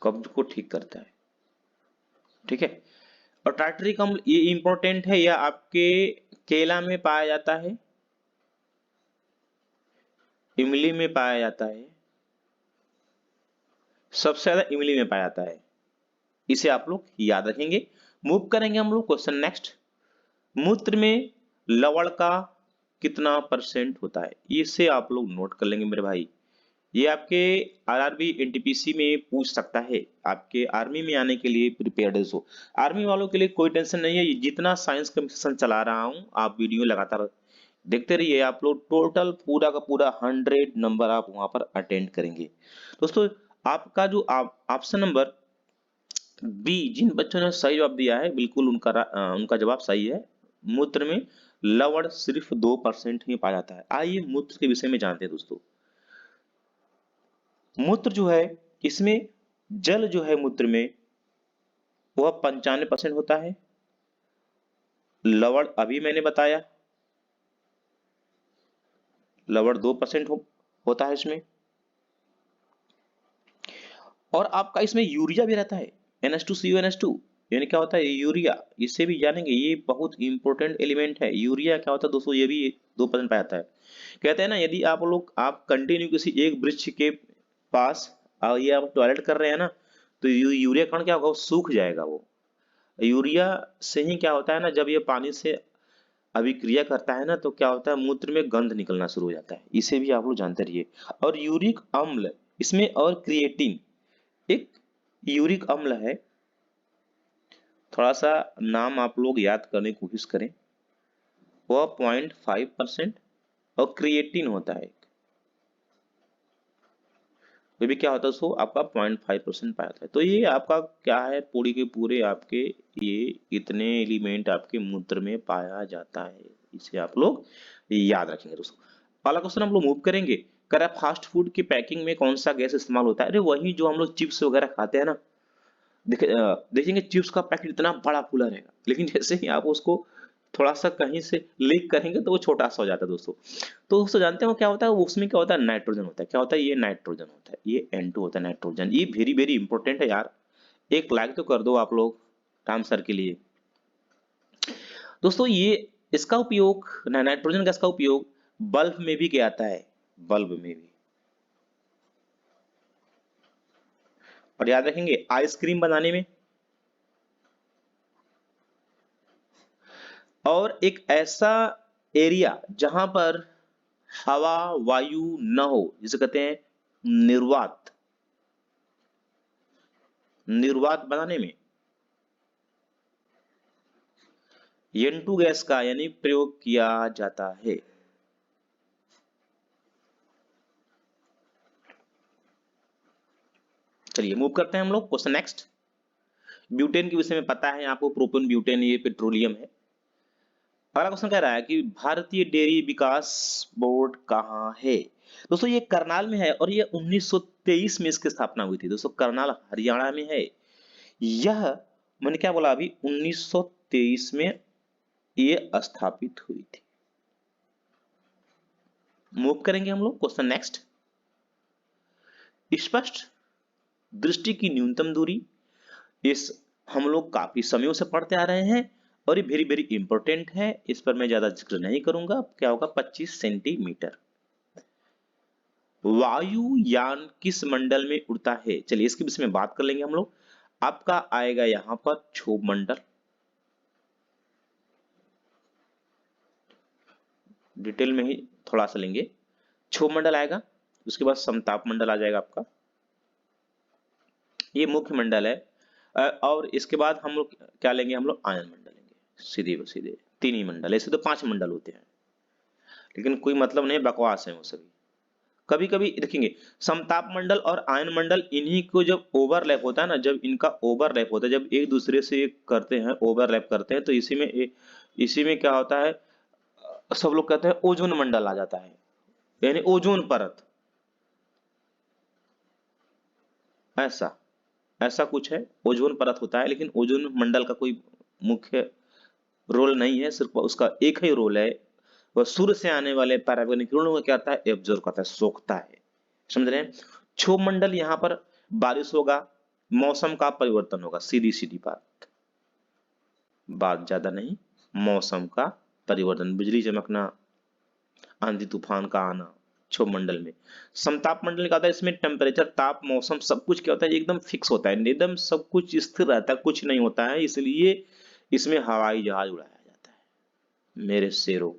कब्ज को ठीक करता है, ठीक है। और टार्टरिक अम्ल ये इंपॉर्टेंट है, यह आपके केला में पाया जाता है, इमली में पाया जाता है, सबसे ज्यादा इमली में पाया जाता है, इसे आप लोग याद रखेंगे। मूव करेंगे हम लोग क्वेश्चन नेक्स्ट। मूत्र में लवण का कितना परसेंट होता है, इसे आप लोग नोट कर लेंगे मेरे भाई। ये आपके आरआरबी एनटीपीसी में पूछ सकता है, आपके आर्मी में आने के लिए प्रिपेयर्ड हो। आर्मी वालों के लिए कोई टेंशन नहीं है, ये जितना साइंस का सेशन चला रहा हूं, आप वीडियो लगातार देखते रहिए, आप लोग टोटल पूरा का पूरा 100 नंबर आप वहां पर अटेंड करेंगे। दोस्तों आपका जो ऑप्शन नंबर बी, जिन बच्चों ने सही जवाब दिया है, बिल्कुल उनका जवाब सही है। मूत्र में लवण सिर्फ 2% ही पाया जाता है। आइए मूत्र के विषय में जानते हैं दोस्तों। मूत्र जो है, इसमें जल जो है मूत्र में वह 95% होता है। लवण अभी मैंने बताया, लवण 2% होता है इसमें, और आपका इसमें यूरिया भी रहता है, NH2CuNH2, यानी क्या होता है यूरिया, इसे भी जानेंगे, ये बहुत इंपॉर्टेंट एलिमेंट है। यूरिया क्या होता है दोस्तों, ये भी 2% पाया जाता है। कहते हैं ना, यदि आप कंटिन्यू किसी एक वृक्ष के पास ये आप टॉयलेट कर रहे हैं ना, तो यूरिया कण क्या होगा, वो सूख जाएगा। वो यूरिया से ही क्या होता है ना, जब ये पानी से अभिक्रिया करता है ना, तो क्या होता है, मूत्र में गंध निकलना शुरू हो जाता है, इसे भी आप लोग जानते रहिए। और यूरिक अम्ल इसमें, और क्रिएटिन, एक यूरिक अम्ल है, थोड़ा सा नाम आप लोग याद करने की कोशिश करें, वह 0.5% और क्रिएटिन होता है, ये भी क्या होता है, सो आपका 0.5% पाया था। तो ये आपका क्या है, पूरी के पूरे आपके ये इतने एलिमेंट आपके मूत्र में पाया जाता है, इसे आप लोग याद रखेंगे दोस्तों। अगला क्वेश्चन हम लोग मूव करेंगे। कर फास्ट फूड की पैकिंग में कौन सा गैस इस्तेमाल होता है, अरे वही जो हम लोग चिप्स वगैरह खाते हैं ना, देखेंगे चिप्स का पैकेट इतना बड़ा फूला रहेगा, लेकिन जैसे ही आप उसको थोड़ा सा कहीं से लीक करेंगे तो वो छोटा सा हो जाता है दोस्तों। तो दोस्तों जानते हो क्या होता है, उसमें क्या होता है, नाइट्रोजन होता है। क्या होता है, ये नाइट्रोजन होता है, ये N2 होता है नाइट्रोजन। ये वेरी वेरी इंपॉर्टेंट है यार, एक लाइक तो कर दो आप लोग राम सर के लिए। दोस्तों ये इसका उपयोग, नाइट्रोजन गैस का उपयोग बल्ब में भी किया जाता है, बल्ब में भी। और याद रखेंगे आइसक्रीम बनाने में, और एक ऐसा एरिया जहां पर हवा वायु न हो, जिसे कहते हैं निर्वात, निर्वात बनाने में, N2 गैस का यानी प्रयोग किया जाता है। चलिए मूव करते हैं हम लोग क्वेश्चन नेक्स्ट। ब्यूटेन के विषय में पता है आपको, प्रोपेन ब्यूटेन ये पेट्रोलियम है। अगला क्वेश्चन कह रहा है कि भारतीय डेयरी विकास बोर्ड कहाँ है। दोस्तों ये करनाल में है और ये 1923 में इसकी स्थापना हुई थी। दोस्तों करनाल हरियाणा में है। यह मैंने क्या बोला अभी, 1923 में ये स्थापित हुई थी। मूव करेंगे हम लोग क्वेश्चन नेक्स्ट। स्पष्ट दृष्टि की न्यूनतम दूरी, इस हम लोग काफी समयों से पढ़ते आ रहे हैं और ये वेरी वेरी इंपॉर्टेंट है, इस पर मैं ज्यादा जिक्र नहीं करूंगा। क्या होगा, 25 सेंटीमीटर। वायुयान किस मंडल में उड़ता है, चलिए इसके विषय में बात कर लेंगे हम लोग। आपका आएगा यहां पर क्षोभ मंडल, डिटेल में ही थोड़ा सा लेंगे। क्षोभ मंडल आएगा, उसके बाद समताप मंडल आ जाएगा आपका, ये मुख्य मंडल है। और इसके बाद हम लोग क्या लेंगे, हम लोग आयन मंडल लेंगे। सीधे व सीधे तीन ही मंडल, ऐसे तो 5 मंडल होते हैं, लेकिन कोई मतलब नहीं, बकवास है वो सभी। कभी कभी देखेंगे समताप मंडल और आयन मंडल, इन्हीं को जब ओवरलैप होता है ना, जब इनका ओवरलैप होता है, जब एक दूसरे से करते हैं, ओवरलैप करते हैं, तो इसी में क्या होता है, सब लोग कहते हैं ओजोन मंडल आ जाता है, यानी ओजोन परत। ऐसा ऐसा कुछ है, ओजोन परत होता है, लेकिन ओजोन मंडल का कोई मुख्य रोल नहीं है, सिर्फ उसका एक ही रोल है, वह सूर्य से आने वाले पराबैंगनी किरणों को क्या करता है, एब्जॉर्ब करता है, सोखता है। समझ रहे हैं। क्षोभ मंडल, यहां पर बारिश होगा, मौसम का परिवर्तन होगा, सीधी सीधी बात, बात ज्यादा नहीं। मौसम का परिवर्तन, बिजली चमकना, आंधी तूफान का आना, क्षोभ मंडल में। समताप मंडल क्या होता है, इसमें टेम्परेचर, ताप, मौसम सब कुछ क्या होता है, एकदम फिक्स होता है, एकदम सब कुछ स्थिर रहता है, कुछ नहीं होता है, इसलिए इसमें हवाई जहाज उड़ाया जाता है मेरे शेरों।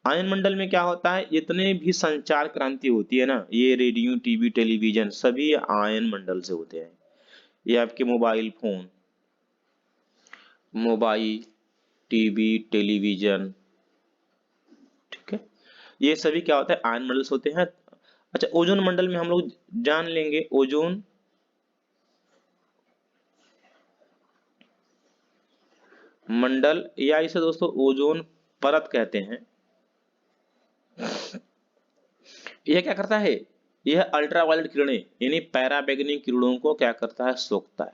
आयन मंडल में क्या होता है, जितने भी संचार क्रांति होती है ना, ये रेडियो, टीवी, टेलीविजन, सभी आयन मंडल से होते हैं। ये आपके mobile phone, mobile, TV, television, ठीक है, ये सभी क्या होता है, आयन मंडल से होते हैं। अच्छा, ओजोन मंडल में हम लोग जान लेंगे, ओजोन मंडल या इसे दोस्तों ओजोन परत कहते हैं। यह क्या करता है, यह अल्ट्रावायलेट किरणें यानी पैराबैंगनी किरणों को क्या करता है, सोखता है।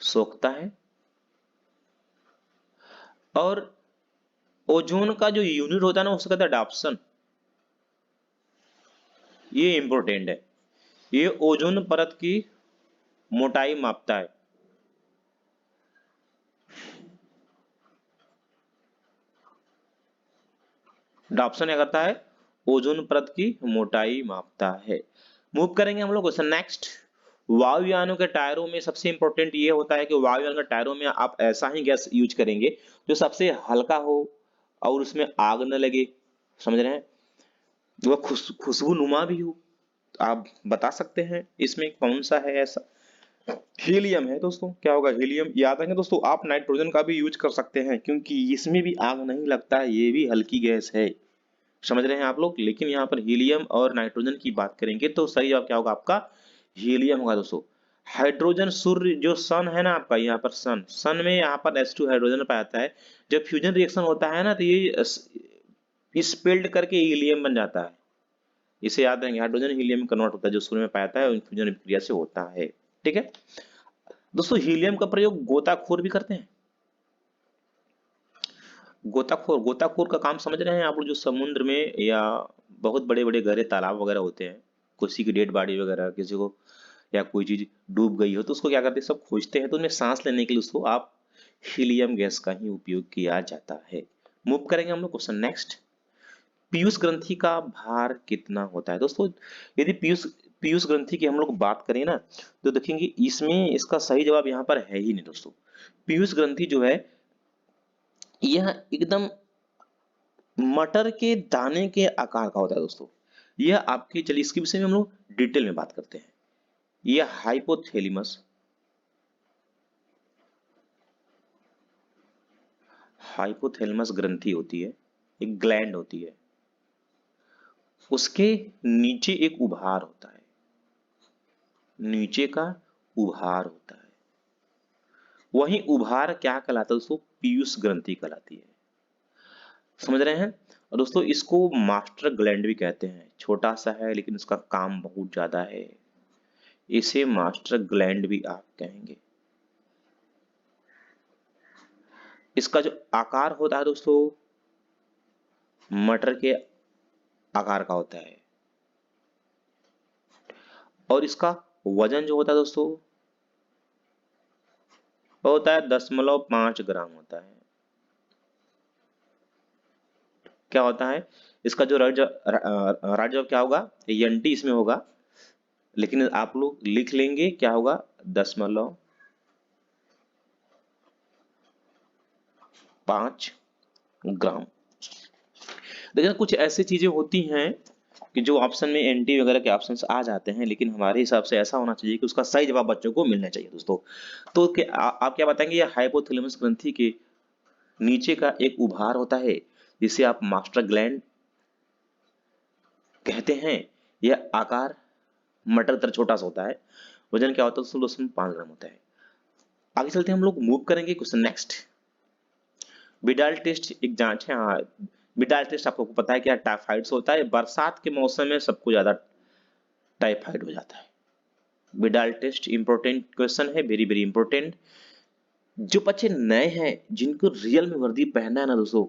सोखता है। और ओजोन का जो यूनिट होता है ना, उसको कहता है डाप्सन। ये इंपॉर्टेंट है, ये ओजोन परत की मोटाई मापता है। डाप्सन क्या करता है, ओजोन परत की मोटाई मापता है। मूव करेंगे हम लोग क्वेश्चन नेक्स्ट। वायुयानों के टायरों में सबसे इंपॉर्टेंट ये होता है कि वायुयान के टायरों में आप ऐसा ही गैस यूज करेंगे जो सबसे हल्का हो और उसमें आग न लगे। समझ रहे हैं, वह खुशबू नुमा भी हो। आप बता सकते हैं इसमें कौन सा है ऐसा। हीलियम है दोस्तों, क्या होगा, हीलियम। याद रखें दोस्तों, आप नाइट्रोजन का भी यूज कर सकते हैं, क्योंकि इसमें भी आग नहीं लगता है, ये भी हल्की गैस है। समझ रहे हैं आप लोग, लेकिन यहाँ पर हीलियम और नाइट्रोजन की बात करेंगे तो सही जवाब क्या होगा आपका, हीलियम होगा दोस्तों। हाइड्रोजन, सूर्य जो सन है ना आपका, यहाँ पर सन में यहाँ पर H2 हाइड्रोजन पाया जाता है। जब फ्यूजन रिएक्शन होता है ना, तो ये स्पेल्ड करके हीलियम बन जाता है। इसे याद रखेंगे, हाइड्रोजन हीलियम में कन्वर्ट होता है, जो सूर्य में पाया जाता है, फ्यूजन क्रिया से होता है। ठीक है दोस्तों, हीलियम का प्रयोग गोताखोर भी करते हैं। गोताखोर, गोताखोर का काम समझ रहे हैं आप लोग, जो समुद्र में या बहुत बड़े बड़े गहरे तालाब वगैरह होते हैं, किसी की डेड बॉडी वगैरह किसी को, या कोई चीज डूब गई हो तो उसको क्या करते हैं, सब खोजते हैं, तो उनमें सांस लेने के लिए उसको आप हीलियम गैस का ही उपयोग किया जाता है। मूव करेंगे हम लोग क्वेश्चन नेक्स्ट। पीयूष ग्रंथि का भार कितना होता है दोस्तों। यदि पीयूष पीयूष ग्रंथि की हम लोग बात करें ना, तो देखेंगे इसमें इसका सही जवाब यहाँ पर है ही नहीं दोस्तों। पीयूष ग्रंथि जो है, यह एकदम मटर के दाने के आकार का होता है दोस्तों। यह आपके, चलिए इसके विषय में हम लोग डिटेल में बात करते हैं। ये हाइपोथैलेमस, हाइपोथैलेमस ग्रंथि होती है, एक ग्लैंड होती है, उसके नीचे एक उभार होता है, नीचे का उभार होता है, वही उभार क्या कहलाता है दोस्तों? पीयूष ग्रंथि कहलाती है। समझ रहे हैं? और दोस्तों इसको मास्टर ग्लैंड भी कहते हैं, छोटा सा है लेकिन इसका काम बहुत ज्यादा है, इसे मास्टर ग्लैंड भी आप कहेंगे। इसका जो आकार होता है दोस्तों, मटर के आकार का होता है, और इसका वजन जो होता है दोस्तों, वो होता है 0.5 ग्राम होता है। क्या होता है इसका जो राइट जवाब क्या होगा? एनटी इसमें होगा, लेकिन आप लोग लिख लेंगे क्या होगा? 0.5 ग्राम। लेकिन कुछ ऐसी चीजें होती हैं कि जो ऑप्शन में एनटी वगैरह के ऑप्शंस आ जाते हैं, लेकिन हमारे हिसाब से ऐसा होना चाहिए कि उसका सही जवाब बच्चों को मिलना चाहिए दोस्तों। तो आप क्या बताएंगे? ये हाइपोथैलेमस ग्रंथि के नीचे का एक उभार होता है जिसे आप मास्टर ग्लैंड कहते हैं। यह आकार मटर तरह छोटा सा होता है, वजन क्या होता है? 16.5 ग्राम होता है। आगे चलते हैं, हम लोग मूव करेंगे क्वेश्चन नेक्स्ट। बिडाल टेस्ट एक जांच है। हाँ, बिडाल टेस्ट आपको पता है क्या? टाइफाइड से होता है, बरसात के मौसम में सबको ज्यादा टाइफाइड हो जाता है। बिडाल टेस्ट इंपॉर्टेंट क्वेश्चन है, वेरी वेरी इंपॉर्टेंट। जो बच्चे नए हैं जिनको रियल में वर्दी पहनना है ना दोस्तों,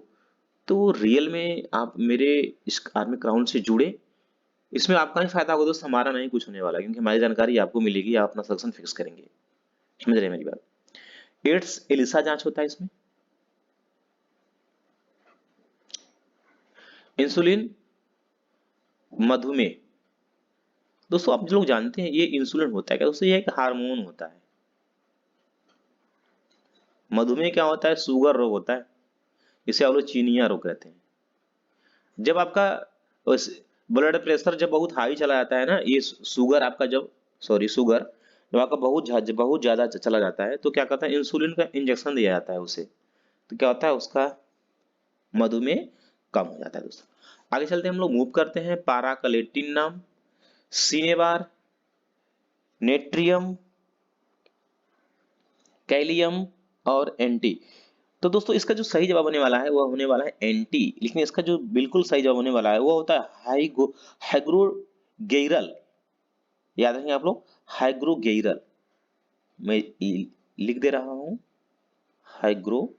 तो रियल में आप मेरे इस आर्मी ग्राउंड से जुड़े, इसमें आपका ही फायदा होगा दोस्त, हमारा नहीं कुछ होने वाला, क्योंकि हमारी जानकारी आपको मिलेगी, आप अपना सिलेक्शन फिक्स करेंगे। समझ रहे हैं मेरी बात? एड्स एलिसा जांच होता है इसमें। इंसुलिन, मधुमेह, दोस्तों आप जो लोग जानते हैं ये इंसुलिन होता है क्या दोस्तों? ये एक हार्मोन होता है। मधुमेह क्या होता है? शुगर रोग होता है, इसे आप लोग चीनिया रोग कहते हैं। जब आपका ब्लड प्रेशर जब बहुत हाई चला जाता है ना, ये शुगर आपका जब शुगर जब आपका बहुत ज्यादा चला जाता है, तो क्या करता है? इंसुलिन का इंजेक्शन दिया जाता है उसे, तो क्या होता है? उसका मधुमेह कम हो जाता है दोस्तों। आगे चलते हैं, हम लोग मूव करते हैं। पाराकलेटिन नाम, सिनेबार, नेट्रियम, कैलियम और एंटी। तो दोस्तों इसका जो सही जवाब होने वाला है वह होने वाला है एंटी, लेकिन इसका जो बिल्कुल सही जवाब होने वाला है वो होता है हाइग्रोगेरल। याद रखेंगे आप लोग, हाइग्रोगेरल। मैं लिख दे रहा हूं, हाइग्रोगेरल।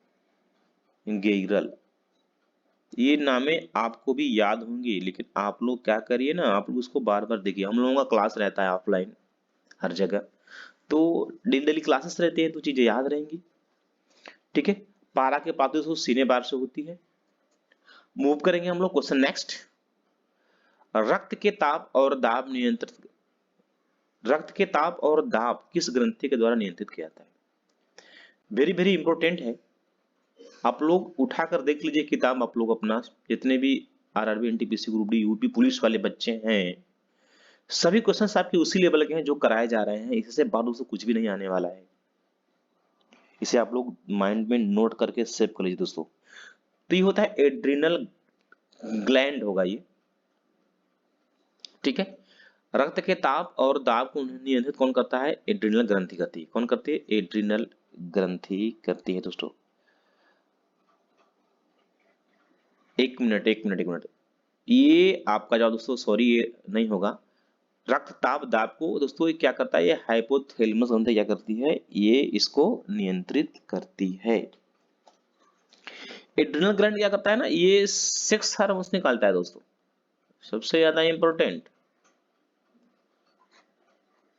ये नामे आपको भी याद होंगी, लेकिन आप लोग क्या करिए ना, आप लोग उसको बार बार देखिए। हम लोगों का क्लास रहता है ऑफलाइन हर जगह, तो डेली डेली क्लासेस रहते हैं, तो चीजें याद रहेंगी। ठीक है, पारा के पाते तो सीने बार से होती है। मूव करेंगे हम लोग क्वेश्चन नेक्स्ट। रक्त के ताप और दाब नियंत्रित, रक्त के ताप और दाब किस ग्रंथि के द्वारा नियंत्रित किया जाता है? वेरी वेरी इंपॉर्टेंट है। आप लोग उठाकर देख लीजिए किताब, आप लोग अपना जितने भी RRB, NTPC, group D, UP police वाले बच्चे हैं, सभी क्वेश्चंस आपके उसी लेवल के हैं जो कराए जा रहे हैं। इससे बाद उससे कुछ भी नहीं आने वाला है, इसे आप लोग माइंड में नोट करके सेव कर लीजिए दोस्तों। तो ये होता है एड्रिनल ग्लैंड होगा ये। ठीक है, रक्त के ताप और दाब को नियंत्रित कौन करता है? एड्रिनल ग्रंथि करती है। कौन करती है? एड्रिनल ग्रंथि करती है दोस्तों। एक मिनट एक मिनट एक मिनट, ये आपका जवाब दोस्तों, सॉरी ये नहीं होगा। रक्तचाप दाब को दोस्तों ये क्या करता है? ये हाइपोथैलेमस ग्रंथि क्या करती है? ये इसको नियंत्रित करती है। एड्रिनल ग्लैंड क्या करता है ना, ये सेक्स हार्मोन्स निकालता है दोस्तों, सबसे ज्यादा इंपॉर्टेंट,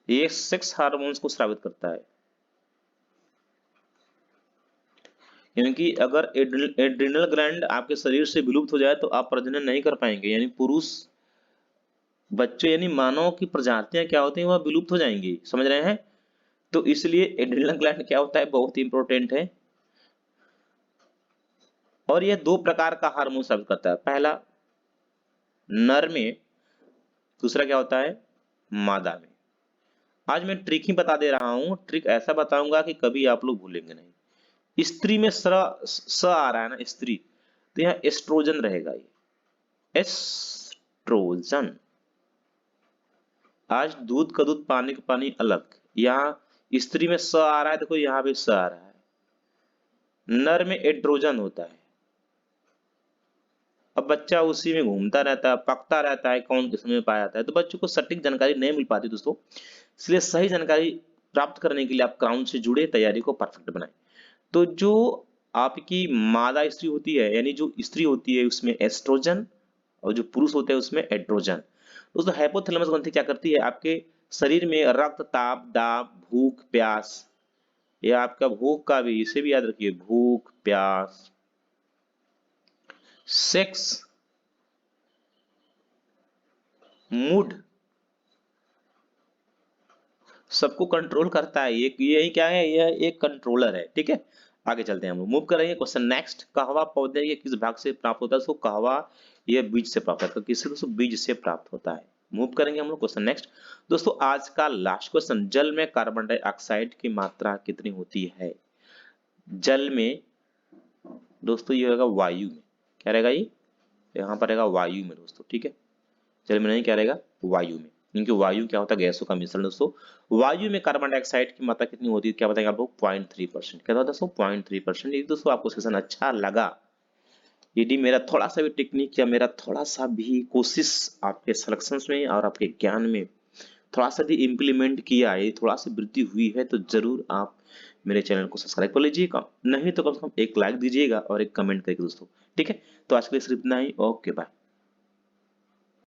ये सेक्स हार्मोन्स को स्रावित करता है। क्योंकि अगर एड्रिनल ग्लैंड आपके शरीर से विलुप्त हो जाए तो आप प्रजनन नहीं कर पाएंगे, यानी पुरुष बच्चे यानी मानव की प्रजातियां क्या होती हैं, वह विलुप्त हो जाएंगी। समझ रहे हैं? तो इसलिए एड्रिनल ग्लैंड क्या होता है? बहुत इंपॉर्टेंट है। और यह दो प्रकार का हार्मोन स्रावित करता है, पहला नर में, दूसरा क्या होता है? मादा में। आज मैं ट्रिक ही बता दे रहा हूँ, ट्रिक ऐसा बताऊंगा कि कभी आप लोग भूलेंगे नहीं। स्त्री में स आ रहा है ना, स्त्री, तो यहाँ एस्ट्रोजन रहेगा, ये एस्ट्रोजन। आज दूध का दूध, पानी का पानी अलग। यहाँ स्त्री में स आ रहा है, देखो यहाँ भी स आ रहा है। नर में एड्रोजन होता है। अब बच्चा उसी में घूमता रहता है, पकता रहता है, कौन किसमें पाया जाता है, तो बच्चों को सटीक जानकारी नहीं मिल पाती दोस्तों। इसलिए सही जानकारी प्राप्त करने के लिए आप ग्राउंड से जुड़े, तैयारी को परफेक्ट बनाएं। तो जो आपकी मादा स्त्री होती है, यानी जो स्त्री होती है उसमें एस्ट्रोजन, और जो पुरुष होते हैं उसमें एड्रोजन। दोस्तों हाइपोथैलेमस ग्रंथि क्या करती है, आपके शरीर में रक्तचाप, दाब, भूख, प्यास, या आपका भूख का भी, इसे भी याद रखिए, भूख, प्यास, सेक्स, मूड, सबको कंट्रोल करता है। यही क्या है, यह एक कंट्रोलर है। ठीक है, आगे चलते हैं, हम लोग मूव करेंगे। क्वेश्चन नेक्स्ट, कहवा पौधे के किस भाग से प्राप्त होता है? तो कहवा यह बीज से प्राप्त होता है। किससे दोस्तों? बीज से प्राप्त होता है। मूव करेंगे हम लोग क्वेश्चन नेक्स्ट। दोस्तों आज का लास्ट क्वेश्चन, जल में कार्बन डाइऑक्साइड की मात्रा कितनी होती है? जल में दोस्तों ये रहेगा वायु में। क्या रहेगा ये? यहाँ पर रहेगा वायु में दोस्तों। ठीक है, जल में नहीं, क्या रहेगा? वायु में। क्योंकि वायु क्या होता है? गैसों का मिश्रण दोस्तों। वायु में कार्बन डाइऑक्साइड की मात्रा कितनी होती है? क्या बताएंगे आपको? 0.3%। क्या था दोस्तों? 0.3%। यदि दोस्तों आपको सेशन अच्छा लगा, यदि मेरा थोड़ा सा भी टेक्निक या मेरा थोड़ा सा भी कोशिश आपके सिलेक्शंस में और आपके ज्ञान में थोड़ा सा भी इम्प्लीमेंट किया है, थोड़ा सी वृद्धि हुई है, तो जरूर आप मेरे चैनल को सब्सक्राइब कर लीजिएगा, नहीं तो कम से कम एक लाइक दीजिएगा और एक कमेंट करिएगा दोस्तों। ठीक है, तो आज के लिए सिर्फ इतना ही। Okay bye.